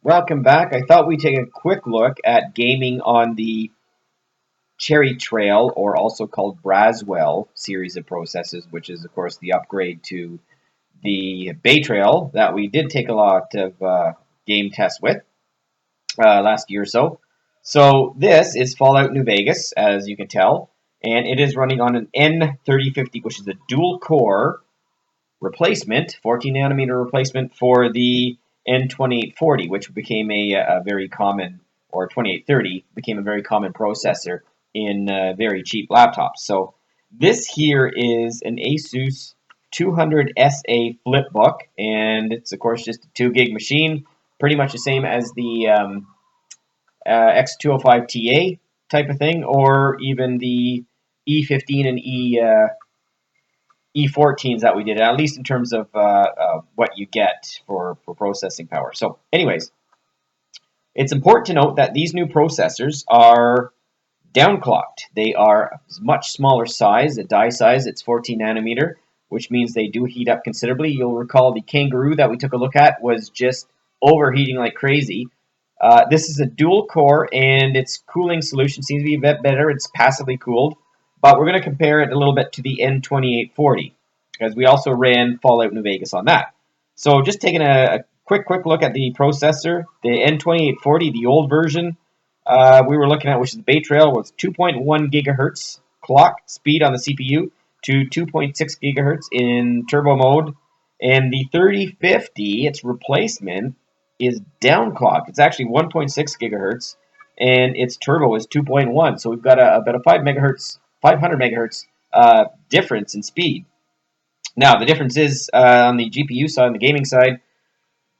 Welcome back. I thought we'd take a quick look at gaming on the Cherry Trail, or also called Braswell series of processors, which is, of course, the upgrade to the Bay Trail that we did take a lot of game tests with last year or so. So this is Fallout New Vegas, as you can tell, and it is running on an N3050, which is a dual-core replacement, 14 nanometer replacement for the N2840, which became a very common, or 2830 became a very common processor in very cheap laptops. So this here is an Asus 200SA Flipbook, and it's of course just a 2 gig machine, pretty much the same as the X205TA type of thing, or even the E15 and E14s that we did, at least in terms of what you get for processing power. So anyways, it's important to note that these new processors are downclocked. They are much smaller size, the die size, it's 14 nanometer, which means they do heat up considerably. You'll recall the Kangaroo that we took a look at was just overheating like crazy. This is a dual core, and its cooling solution seems to be a bit better. It's passively cooled. But we're going to compare it a little bit to the N2840, because we also ran Fallout New Vegas on that. So just taking a quick look at the processor, the N2840, the old version, we were looking at, which is the Bay Trail, was 2.1 gigahertz clock speed on the CPU to 2.6 gigahertz in turbo mode. And the 3050, its replacement, is downclocked. It's actually 1.6 gigahertz, and its turbo is 2.1. So we've got about a 500 megahertz difference in speed. Now, the difference is on the GPU side, on the gaming side,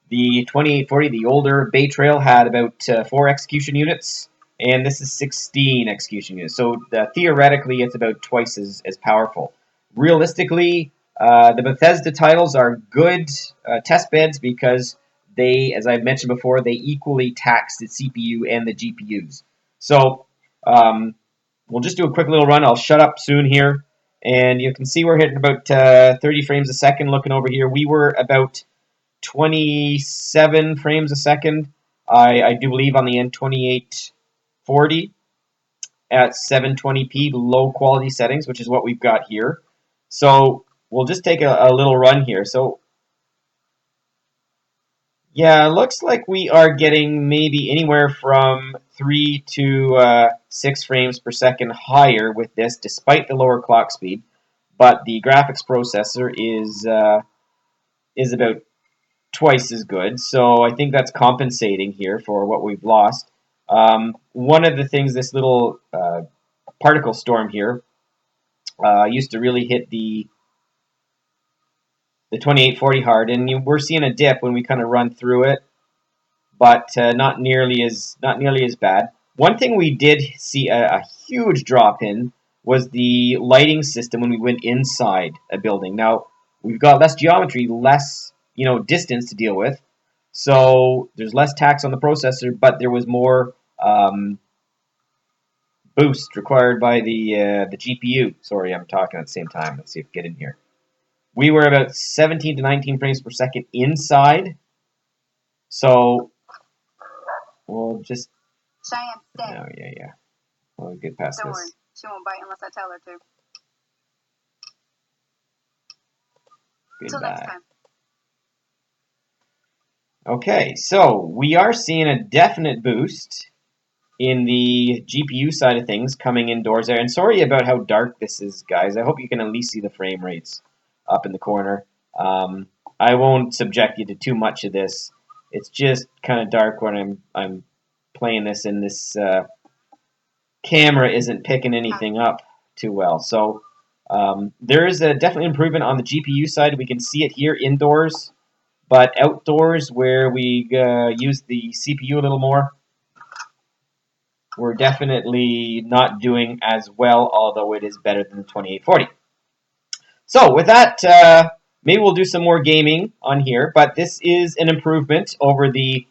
the 2840, the older Bay Trail, had about 4 execution units, and this is 16 execution units. So theoretically, it's about twice as powerful. Realistically, the Bethesda titles are good test beds because they, as I've mentioned before, they equally tax the CPU and the GPUs. So we'll just do a quick little run. I'll shut up soon here. And you can see we're hitting about 30 frames a second. Looking over here, we were about 27 frames a second. I do believe on the N2840 at 720p low quality settings, which is what we've got here. So we'll just take a little run here. So yeah, it looks like we are getting maybe anywhere from 3 to 6 frames per second higher with this, despite the lower clock speed. But the graphics processor is about twice as good, so I think that's compensating here for what we've lost. One of the things, this little particle storm here used to really hit the 2840 hard, and we're seeing a dip when we kind of run through it, but not nearly as bad. One thing we did see a huge drop in was the lighting system when we went inside a building. Now we've got less geometry, less distance to deal with, so there's less tax on the processor, but there was more boost required by the GPU. Sorry, I'm talking at the same time. Let's see if we get in here. We were about 17 to 19 frames per second inside. So we'll just... Cheyenne, stay. Oh, yeah. We'll get past Don't this. worry. She won't bite unless I tell her to. Till next time. Okay, so we are seeing a definite boost in the GPU side of things coming indoors there. And sorry about how dark this is, guys. I hope you can at least see the frame rates up in the corner. I won't subject you to too much of this. It's just kind of dark when I'm playing this, and this camera isn't picking anything up too well. So there is a definitely improvement on the GPU side. We can see it here indoors, but outdoors where we use the CPU a little more, we're definitely not doing as well, although it is better than the 2840. So with that, maybe we'll do some more gaming on here, but this is an improvement over the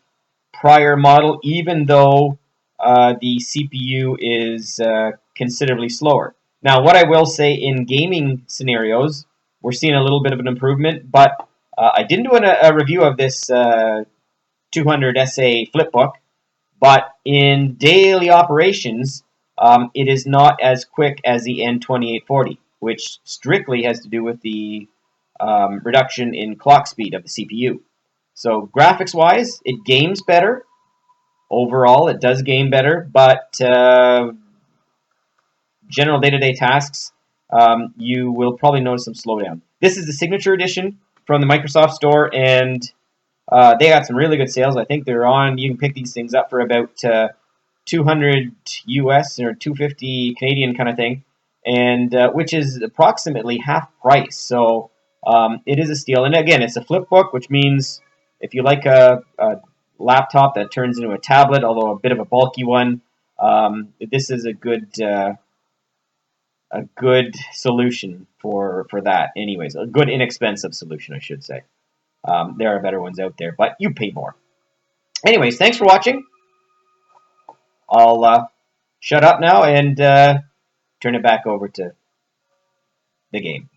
prior model, even though the CPU is considerably slower. Now, what I will say, in gaming scenarios, we're seeing a little bit of an improvement, but I didn't do a review of this 200SA Flipbook, but in daily operations, it is not as quick as the N2840, which strictly has to do with the reduction in clock speed of the CPU. So graphics-wise, it games better. Overall, it does game better, but general day-to-day tasks, you will probably notice some slowdown. This is the Signature Edition from the Microsoft Store, and they got some really good sales. I think they're on, you can pick these things up for about 200 US or 250 Canadian kind of thing, and which is approximately half price. So it is a steal. And again, it's a flip book, which means if you like a laptop that turns into a tablet, although a bit of a bulky one, this is a good solution for that. Anyways, a good inexpensive solution, I should say. There are better ones out there, but you pay more. Anyways, thanks for watching. I'll shut up now and turn it back over to the game.